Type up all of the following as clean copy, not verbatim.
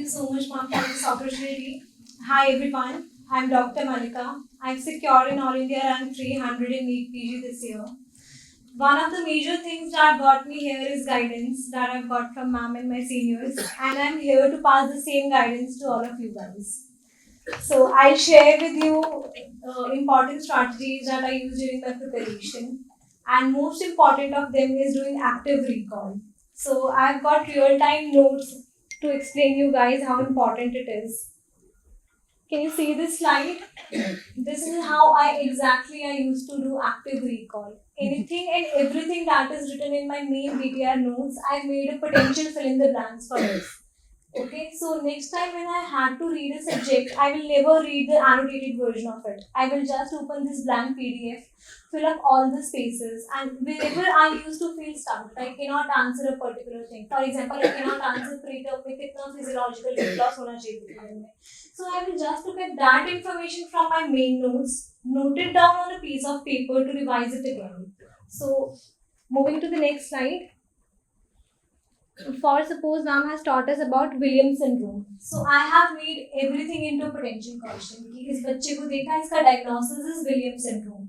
you so much, ma'am, for this opportunity. Hi, everyone. I'm Dr. Malika. I've secured in All India rank 300 in NEET PG this year. One of the major things that got me here is guidance that I've got from ma'am and my seniors, and I'm here to pass the same guidance to all of you guys. So I'll share with you important strategies that I use during my preparation, and most important of them is doing active recall. So I've got real-time notes to explain you guys how important it is. Can you see this slide? This is how I used to do active recall. Anything and everything that is written in my main BTR notes, I made a potential fill in the blanks for it. Okay, so next time when I had to read a subject, I will never read the annotated version of it. I will just open this blank PDF, fill up all the spaces, and wherever I used to feel stumped, I cannot answer a particular thing. For example, I cannot answer preterm में कितना physiological weight loss होना चाहिए preterm में. So I will just look at that information from my main notes, note it down on a piece of paper to revise it again. So moving to the next slide. For suppose ma'am has taught us about Williams syndrome. So I have made everything into a potential question. कि इस बच्चे को देखा इसका diagnosis is Williams syndrome.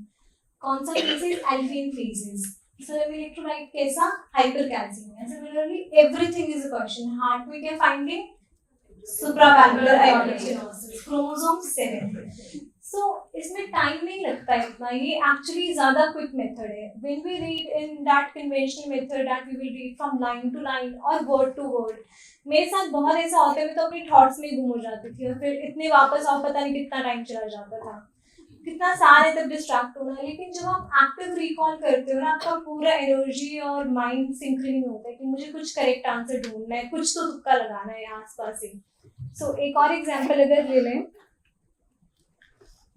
कौन सा phases? Alpine phases. So electrolyte कैसा? Hypercalcemia. Similarly, everything is a question. Heart में क्या finding? Supravalvular aortic stenosis. Chromosome 7. So इसमें टाइम नहीं लगता इतना. ये एक्चुअली ज़्यादा क्विक मेथड है. When we read in that conventional method that we will read from line to line or word to word, मेरे साथ बहुत ऐसा होता है. मैं तो अपनी थॉट्स में गुम हो जाती थी और फिर इतने वापस आओ पता नहीं कितना टाइम चला जाता था. कितना सारे तब डिस्ट्रैक्ट होना. लेकिन जब आप एक्टिव रिकॉल करते हो ना, आपका पूरा एनर्जी और माइंड सिंक्रोनाइज होता है कि मुझे कुछ करेक्ट आंसर ढूंढना है, कुछ तो तुक्का लगाना है आसपास ही. सो एक और एग्जांपल अगर ले लें,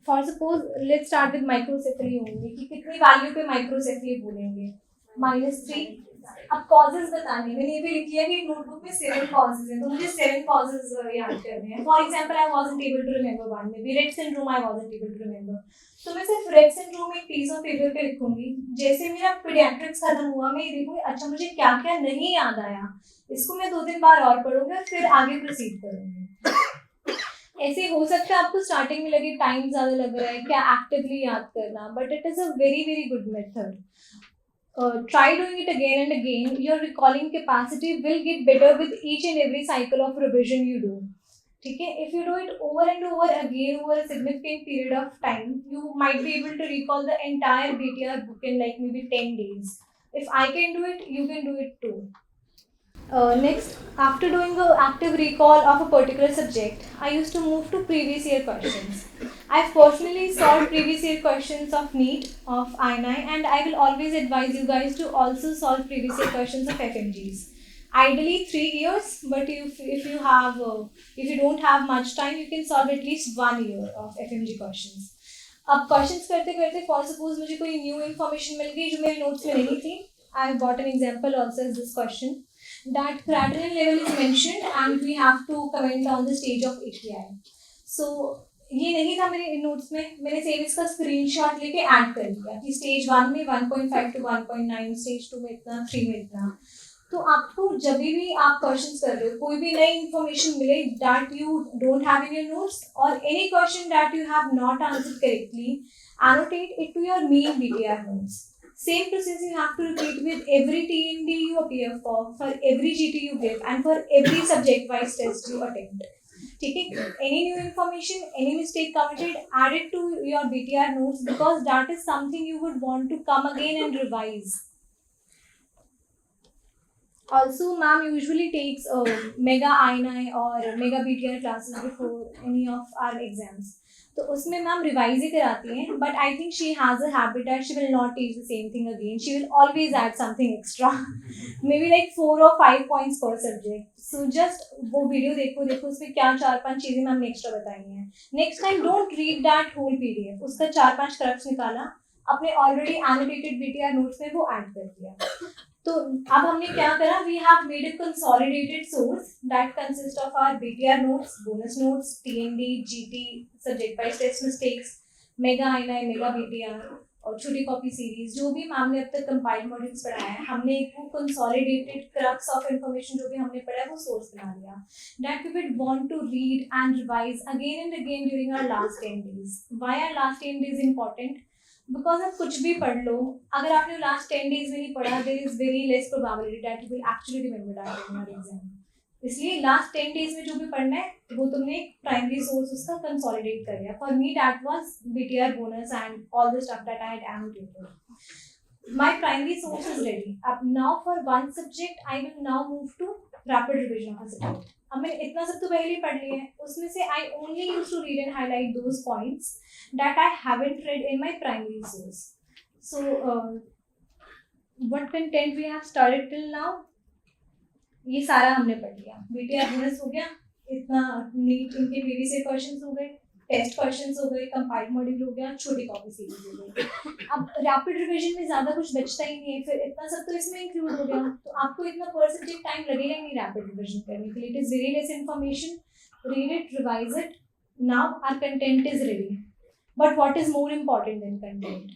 for suppose let's start with microcephaly होंगे कि कितनी वैल्यू पे माइक्रोसेफली बोलेंगे. -3. अब कॉजेज बताने, मैंने ये भी लिख लिया कि नोटबुक में 7 कॉजेज हैं, तो मुझे 7 कॉजेज याद करने हैं. For example I wasn't able to remember one, maybe red syndrome I wasn't able to remember. तो मैं सिर्फ रेड सिंड्रोम एक पीस ऑफ पेपर पे लिखूंगी. जैसे मेरा पीडियाट्रिक्स खत्म हुआ, मैं ये देखूंगी अच्छा मुझे क्या क्या नहीं याद आया, इसको मैं 2-3 बार और पढ़ूंगी और फिर आगे प्रोसीड करूंगी. ऐसे हो सकता है आपको स्टार्टिंग में लगे टाइम ज़्यादा लग रहा है क्या एक्टिवली याद करना, but it is a very very good method. Try doing it again and again. Your recalling capacity will get better with each and every cycle of revision you do. ठीक है, if you do it over and over again over a significant period of time, you might be able to recall the entire BTR book in like maybe 10 days. If I can do it, you can do it too. Next, after doing an active recall of a particular subject, I used to move to previous year questions. I've personally solved previous year questions of NEET, of INI, and I will always advise you guys to also solve previous year questions of FMGs. Ideally 3 years, but if you don't have much time, you can solve at least 1 year of FMG questions. अब questions करते करते for suppose मुझे कोई new information मिल गई जो मेरे notes में नहीं थी. I've got an example also as this question. That creatinine level is mentioned and we have to comment on the stage of API. So ये नहीं था मेरे नोट्स में, मैंने सेम इसका स्क्रीनशॉट लेके ऐड कर दिया कि स्टेज 1 में 1.5 to 1.9, स्टेज 2 में इतना, 3 में इतना. तो आपको जब भी आप क्वेश्चंस कर रहे हो, कोई भी नई इंफॉर्मेशन मिले that you don't have in your notes और any question that you have not answered correctly, annotate it to your main BTR notes. Same process you have to repeat with every T&D you appear for every GT you give, and for every subject-wise test you attempt. ठीक है? Any new information, any mistake committed, add it to your BTR notes because that is something you would want to come again and revise. Also, ma'am usually takes mega INI or mega BTR classes before any of our exams. तो उसमें ma'am revise ही कराती हैं, but I think she has a habit that she will not teach the same thing again. She will always add something extra, may be like 4 or 5 points पर subject. So just वो video देखो उसमें क्या 4-5 चीज़ें ma'am ने extra बताई हैं. Next time don't read that whole PDF, उसका 4-5 क्रक्स निकाला, अपने ऑलरेडी एनोटेटेड BTR नोट्स में वो ऐड कर दिया. तो अब हमने क्या करा, we have made a consolidated source that consist of our BTR notes, bonus notes, T&D, GT, subject wise test mistakes, mega INI, mega BTR, और छोटी कॉपी सीरीज, जो भी मैम ने अब तक कंपाइल्ड मॉड्यूल्स पढ़ाया है, हमने एक वो कंसोलिडेटेड क्रक्स ऑफ इन्फॉर्मेशन जो भी हमने पढ़ा है वो सोर्स बना लिया, that we would want to read and revise again and again during our last 10 days. Why are last 10 days important? Because आप कुछ भी पढ़ लो, अगर आपने लास्ट 10 days में नहीं पढ़ा, there is very less probability that you will actually remember that in your exam. इसलिए लास्ट 10 days में जो भी पढ़ना है वो तुमने प्राइमरी सोर्स उसका कंसोलिडेट कर लिया. For me that was BTR bonus and all the stuff that I had annotated. My primary source is ready. Up now for one subject I will now move to rapid revision of a subject. अब मैंने इतना सब तो पहले ही पढ़ लिया है, उसमें से I only used to read and highlight those points that I haven't read in my primary source. So what content we have studied till now? ये सारा हमने पढ़ लिया. BTR bonus हो गया, इतना नीट इनके प्रीवियस ईयर क्वेश्चंस हो गए, टेस्ट क्वेश्चंस हो गए, कंपाइल्ड मॉड्यूल हो गया, छोटी कॉपी सीरीज हो गई. अब रैपिड रिवीजन में ज़्यादा कुछ बचता ही नहीं है, फिर इतना सब तो इसमें इंक्लूड हो गया, तो आपको इतना पर सब्जेक्ट टाइम लगेगा ही नहीं रैपिड रिवीजन करने के लिए. It is very less information, read it, revise it. Now our content is ready. But what is more important than content?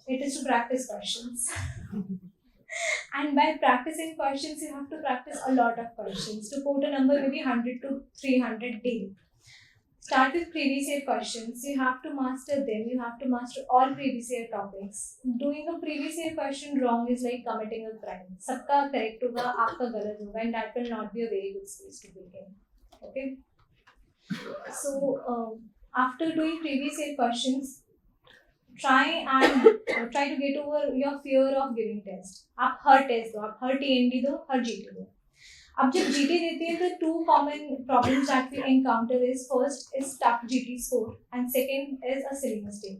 It is to practice questions. And by practicing questions, you have to practice a lot of questions. To quote a number, maybe 100 to 300 daily. Start with previous year questions. You have to master them. You have to master all previous year topics. Doing a previous year question wrong is like committing a crime. सबका correct होगा, आपका गलत होगा, and that will not be a very good space to begin. Okay. So after doing previous year questions, try to get over your fear of giving test. आप हर test दो, आप हर T&D दो, हर GT दो. अब जब GT देते हैं तो two common problems that we encounter is first is stuck GT score and second is a silly mistake.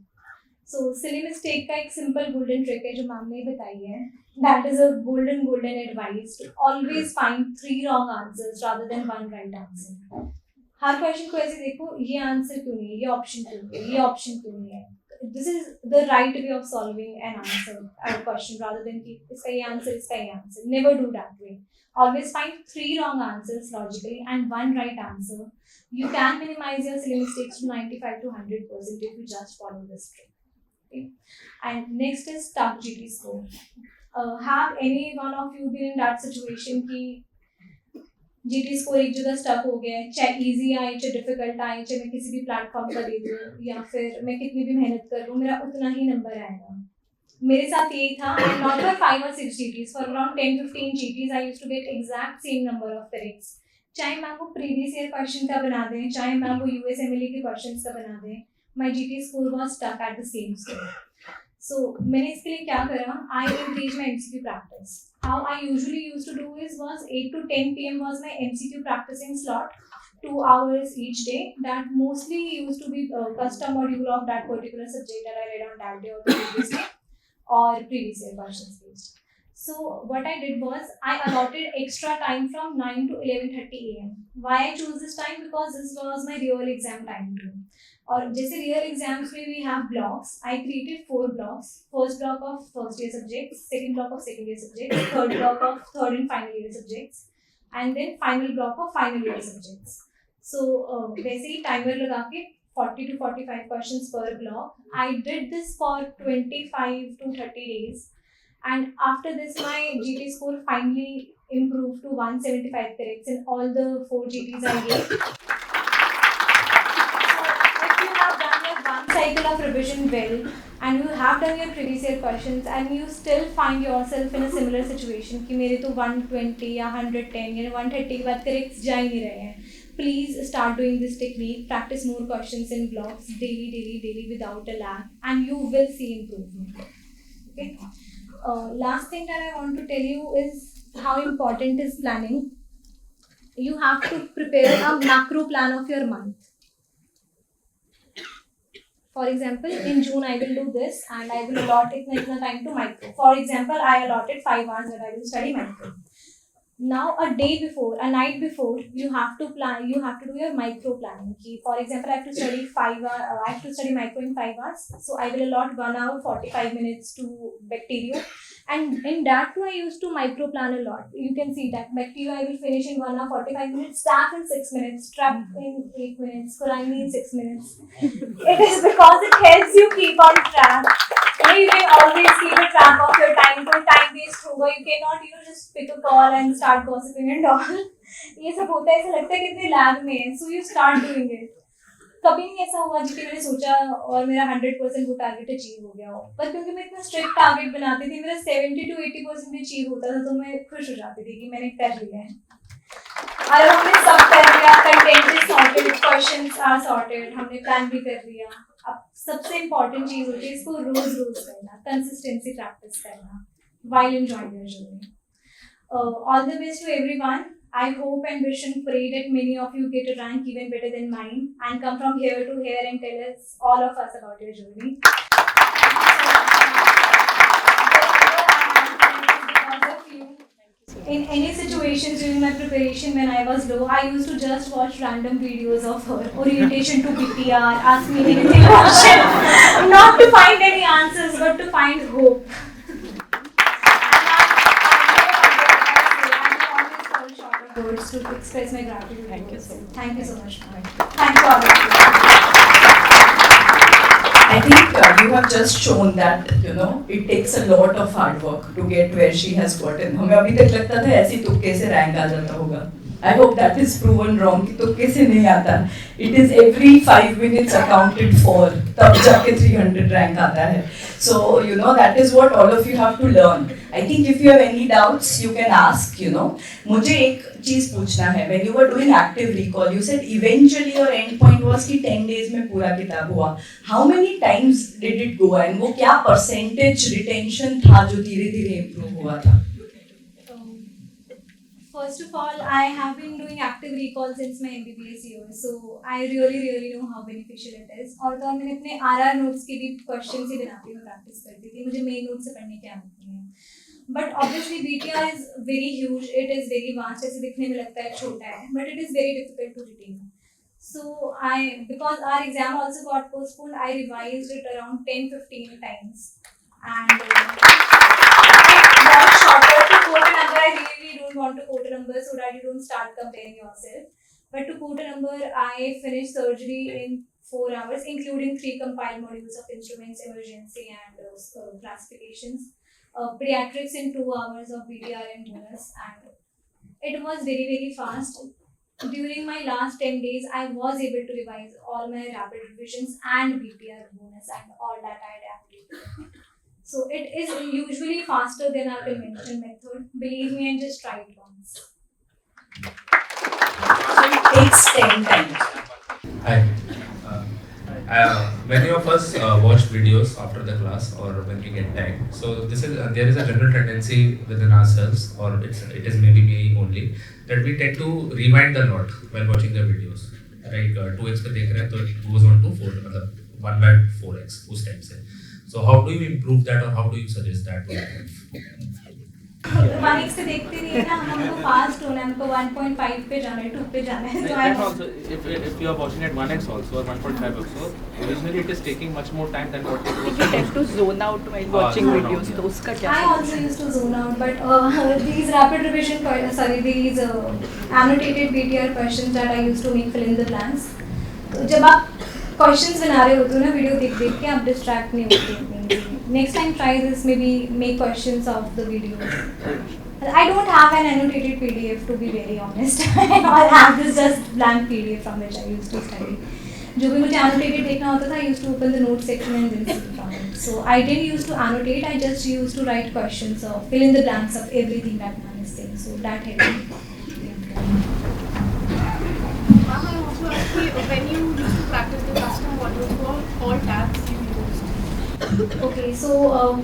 So silly mistake का एक simple golden trick है जो मैम ने बताई है. That is a golden advice to always find 3 wrong answers rather than 1 right answer. Her question को ऐसे देखो, ये आंसर क्यों नहीं है, ये ऑप्शन क्यों नहीं है, ये ऑप्शन क्यों नहीं है. This is the right way of solving an answer a question rather than कि इसका ये आंसर, इसका ये answer. Never do that way. Always find 3 wrong answers logically and 1 right answer. You can minimize your silly mistakes to 95 to 100% if you just follow this trick. Okay. And next is tough GT score. Have any one of you been in that situation कि GT score एक जगह stuck हो गया है, चाहे easy आए चाहे difficult आए, चाहे मैं किसी भी प्लेटफॉर्म पर दे दूँ या फिर मैं कितनी भी मेहनत कर लूँ, मेरा उतना ही नंबर आएगा. मेरे साथ यही था. Not for 5 or 6 GTs, for around 10-15 GTs I used to get exact same number of corrects. चाहे मैम वो प्रीवियस ईयर क्वेश्चन का बना दें, चाहे मैम वो USMLE के क्वेश्चन का बना दें, my GT score was stuck at the same score. So मैंने इसके लिए क्या करा, I increased my MCQ practice. How I usually used to do was 8 to 10 PM was my MCQ practicing slot, 2 hours each day. That mostly used to be custom module of that particular subject that I read on that day or the previous day or previous year questions based. So what I did was I allotted extra time from 9 to 11:30 AM. Why I chose this time? Because this was my real exam time too. और जैसे real exams में we have blocks, I created 4 blocks. First block of first year subjects, second block of second year subjects, third block of third and final year subjects, and then final block of final year subjects. So वैसे ही timer लगा के 40 to 45 questions per block. I did this for 25 to 30 days, and after this my GT score finally improved to 175 corrects in all the 4 GTs I gave. Cycle of revision well, and you have done your previous year questions and you still find yourself in a similar situation कि मेरे तो 120 या 110 या 130 के बाद corrects जा ही नहीं रहे हैं. Please start doing this technique. Practice more questions in blocks daily without a lag, and you will see improvement. Okay. Last thing that I want to tell you is how important is planning. You have to prepare a macro plan of your month. For example, in June I will do this and I will allot itna time to micro. For example, I allotted 5 hours that I will study micro. Now, a day before, a night before, you have to plan. You have to do your micro planning. For example, I have to study 5 hours. I have to study micro in 5 hours. So I will allot 1 hour 45 minutes to bacteria, and in that too, I used to micro plan a lot. You can see that bacteria I will finish in 1 hour 45 minutes, staph in 6 minutes, trap in 8 minutes, corine in 6 minutes. It is because it helps you keep on track. You can always keep a track of your time. कोई time waste होगा, you cannot just pick a call and start gossiping and all. ये सब होता है, ऐसा लगता है कितने लैब में है, so you start doing it. कभी नहीं ऐसा हुआ कि मैंने सोचा और मेरा 100% वो टारगेट अचीव हो गया हो, पर क्योंकि मैं इतना स्ट्रिक्ट टारगेट बनाती थी, मेरा 70 to 80% भी अचीव होता था, तो मैं खुश हो जाती थी कि मैंने कर लिया है. और हमने सब कर लिया, content is sorted, questions are sorted, हमने प्लान भी कर लिया. अब सबसे इम्पोर्टेंट चीज होती है इसको रोज करना, कंसिस्टेंसी प्रैक्टिस करना while enjoying your journey. All the best to everyone. I hope and wish and pray that many of you get a rank even better than mine and come from here to here and tell us, all of us, about your journey. In any situations during my preparation when I was low, I used to just watch random videos of her, orientation to BTR, ask me anything question, not to find any answers but to find hope. Words to express my gratitude. Thank you so much. Thank you so much. Thank you all of you. I think you have just shown that it takes a lot of hard work to get where she has gotten. हमें अभी तक लगता था ऐसी तुक्के से rank आ जाता होगा. I hope that is proven wrong कि तुक्के से नहीं आता. It is every 5 minutes accounted for. तब जाके 300 रैंक आता है. So that is what all of you have to learn. I think if you have any doubts, you can ask. मुझे एक चीज पूछना है. When you were doing active recall, you said eventually your end point was कि 10 days में पूरा किताब हुआ. How many times did it go and वो क्या percentage retention था जो धीरे धीरे improve हुआ था? First of all, I have been doing active recall since my MBBS year, so I really know how beneficial it is. और तो मैंने अपने RR notes के भी questions ही बनाती हूँ, practice करती थी. मुझे main notes से पढ़ने की आदत नहीं है. But obviously BTR is very huge. It is very vast. ऐसे दिखने में लगता है छोटा है, but it is very difficult to retain. So because our exam also got postponed, I revised it around 10-15 times, and got shorter. To quote a number, I really don't want to quote a number so that you don't start comparing yourself. But to quote a number, I finished surgery in 4 hours, including 3 compiled modules of instruments, emergency, and classifications. Pediatrics in 2 hours of BTR and bonus, and it was very fast. During my last 10 days, I was able to revise all my rapid revisions and BTR bonus and all that I had applied. So it is usually faster than our conventional method. Believe me and just try it once. So it takes 10 times. Hi. Many of us watch videos after the class or when we get time. So there is a general tendency within ourselves, or it is maybe me only, that we tend to rewind a lot while watching the videos. Like 2x पे देख रहे हैं तो it goes on to 4, मतलब 1 by 4x उस time से. So how do you improve that, or how do you suggest that? 1x पे देखते नहीं है ना, हमको फास्ट होना है, हमको 1.5 पे जाना है, 2 पे जाना है. So and also, if you are watching at 1x also or 1.5 also, originally it is taking much more time than what it was. You tend to zone out while watching videos. तो उसका क्या? I also used to zone out, but these rapid revision, these annotated BTR questions that I used to make fill in the blanks. तो जब आप questions बना रहे होते हो ना वीडियो देख के, आप डिस्ट्रैक्ट नहीं होते. Next time try this, may be make questions of the video. I don't have an annotated PDF, to be very honest. I have this just blank PDF from which I used to study. जो भी मुझे annotated देखना होता था, I used to open the note section and then see from it. So I didn't used to annotate, I just used to write questions or fill in the blanks of everything that man is saying. So that helped me. When you used to practice the custom modules, for all tabs you used? Okay, so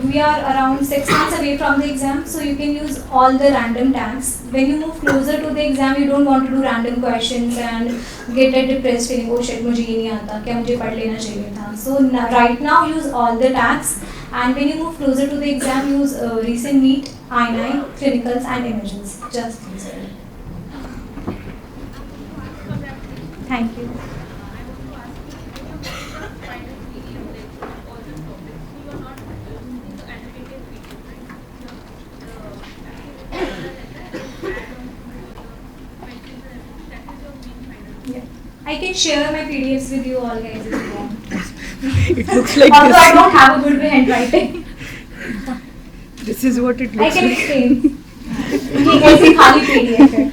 we are around 6 months away from the exam, so you can use all the random tags. When you move closer to the exam, you don't want to do random questions and get a depressed feeling, oh shit, मुझे ये नहीं आता, क्या मुझे पढ़ लेना चाहिए था. So right now use all the tags, and when you move closer to the exam, use recent NEET, INI, clinicals and images. Just these. Thank you. Yeah. I can share my PDFs with you all guys if you want. It looks like Although I this. don't have a good handwriting. This is what it I looks can like. explain. ये ऐसी खाली PDF है.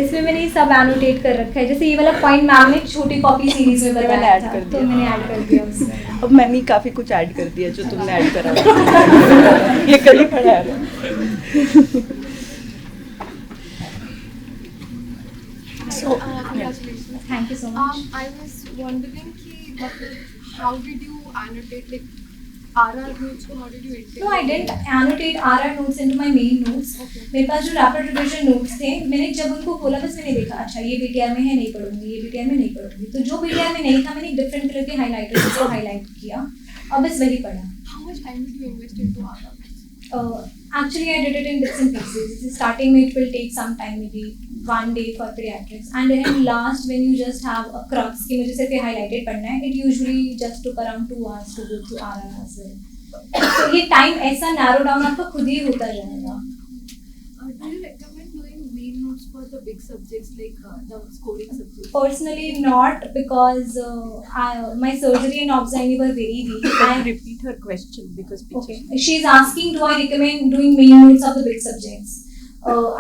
इसमें मैंने सब annotate कर रखा है. जैसे ये वाला पॉइंट मैम ने छोटी कॉपी सीरीज में मैंने बताया add था, कर तो दिया. मैंने ऐड कर दिया उसमें. अब मैंने काफी कुछ ऐड कर दिया जो तुमने ऐड करा. ये कहीं खड़ा है. So, congratulations. Thank you so much. I was wondering how did you annotate like RR notes? How did you intake? No, I didn't annotate RR notes into my main notes. Okay. मेरे पास जो rapid revision notes थे, मैंने जब उनको खोला बस मैंने देखा अच्छा ये BTR में है नहीं पढ़ूंगी, ये BTR में नहीं पढ़ूंगी. तो जो BTR में नहीं था मैंने डिफरेंट कलर के हाइलाइटर से हाईलाइट किया और बस वही पढ़ा. How much time did you invest into RR? Actually, I did it in bits and pieces. Starting it will take some time, maybe 1 day for pediatrics, and then last when you just have a crux कि मुझे सिर्फ ये highlighted पढ़ना है, it usually just took around 2 hours to go through RR as well. तो ये time ऐसा narrow down आपका खुद ही होता जाएगा. Do you recommend doing main notes for the big subjects like the scoring subjects? Personally, not because my surgery and obs-gynae were very weak. Repeat her question because Okay, she's asking, do I recommend doing main notes of the big subjects?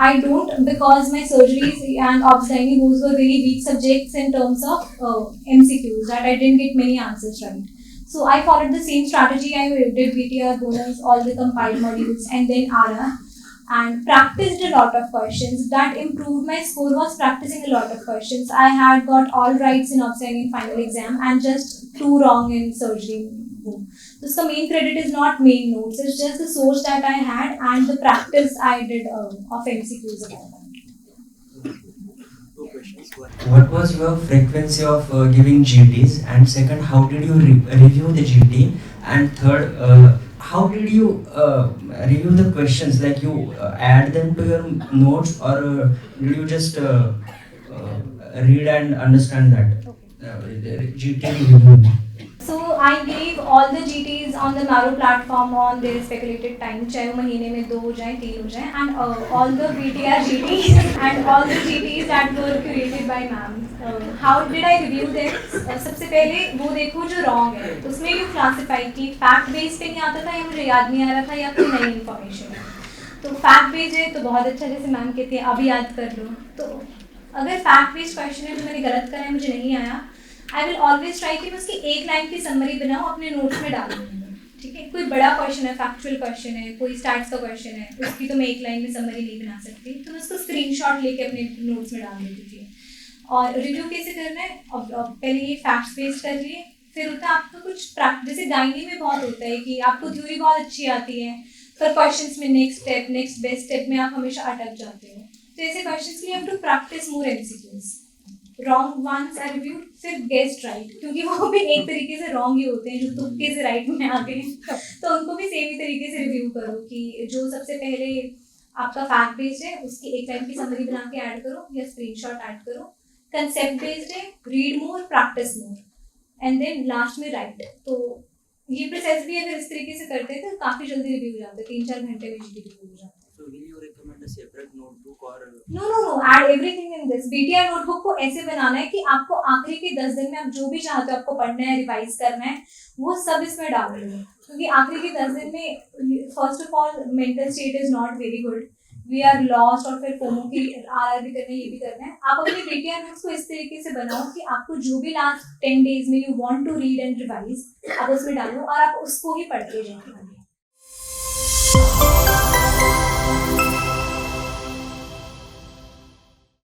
I don't, because my surgeries and obs-gynae those were very weak subjects in terms of MCQs that I didn't get many answers right. So I followed the same strategy. I did BTR bonus, all the compiled modules, and then RR. And practiced a lot of questions. That improved my score was practicing a lot of questions. I had got all rights in obs-gynae final exam and just 2 wrong in surgery. So the main credit is not main notes. It's just the source that I had and the practice I did of MCQs about that. Two questions. What was your frequency of giving GTs? And second, how did you review the GT? And third, how did you review the questions? Like you add them to your notes, or did you just read and understand that? GT review. So I gave all the GTs on the Maro platform on their speculated time, चाहे वो महीने में 2 हो जाए 3 हो जाए, and all the BTR GTs and all the GTs that were curated by ma'am. How did I review them? सबसे पहले वो देखो जो wrong है, उसमें you classify कि fact based पे नहीं आता था या मुझे याद नहीं आ रहा था या कोई नई information है. तो fact based है तो बहुत अच्छा, जैसे मैम कहती है अभी याद कर लो. तो अगर fact based question है जो मैंने गलत करा है मुझे नहीं आया, I will always try कि मैं उसकी एक लाइन की समरी बनाऊँ अपने नोट्स में डाल दूँगी. ठीक है, कोई बड़ा क्वेश्चन है, फैक्चुअल क्वेश्चन है, कोई स्टैट्स का क्वेश्चन है, उसकी तो मैं एक लाइन में समरी नहीं बना सकती, तो मैं उसको स्क्रीनशॉट लेके अपने नोट्स में डाल देती थी. और रिव्यू कैसे करना है, अब पहले ये फैक्ट्स बेस्ड कर लिए, फिर होता है आपको कुछ प्रैक्टिस, जैसे गाइनी में बहुत होता है कि आपको थ्योरी बहुत अच्छी आती है, पर क्वेश्चंस में next step next best step में आप हमेशा अटक जाते हो. तो ऐसे क्वेश्चंस के लिए आप to practise more MCQs. Wrong ones are reviewed, फिर गेस्ट राइट, क्योंकि वो भी एक तरीके से रॉन्ग ही होते हैं जो तुक्के से राइट में आ गए, तो उनको भी सेम ही तरीके से रिव्यू करो कि जो सबसे पहले आपका फैक्ट बेस्ड है उसकी एक लाइन की समरी बना के ऐड करो या स्क्रीनशॉट ऐड करो. कंसेप्ट बेस्ड है, read more practise more, and then last में राइट. तो ये प्रोसेस भी अगर इस तरीके से करते हैं तो काफ़ी जल्दी रिव्यू हो जाता है, 3-4 घंटे में जीटी रिव्यू हो जाता है. So will you recommend a separate notebook or? No, add everything in this. BTR notebook को ऐसे बनाना है कि आपको आखिरी के 10 दिन में आप जो भी चाहते हो आपको पढ़ना है, रिवाइज करना है, वो सब इसमें डाल दो. क्योंकि आखिरी के 10 दिन में first of all mental state is not very good, we are lost, और फिर फोमो की आर भी करना है, ये भी करना है. आप अपने BTR नोट्स को इस तरीके से बनाओ कि आपको जो भी लास्ट 10 डेज में you want to read and revise आप उसमें डालो और आप उसको ही पढ़ते जाओ.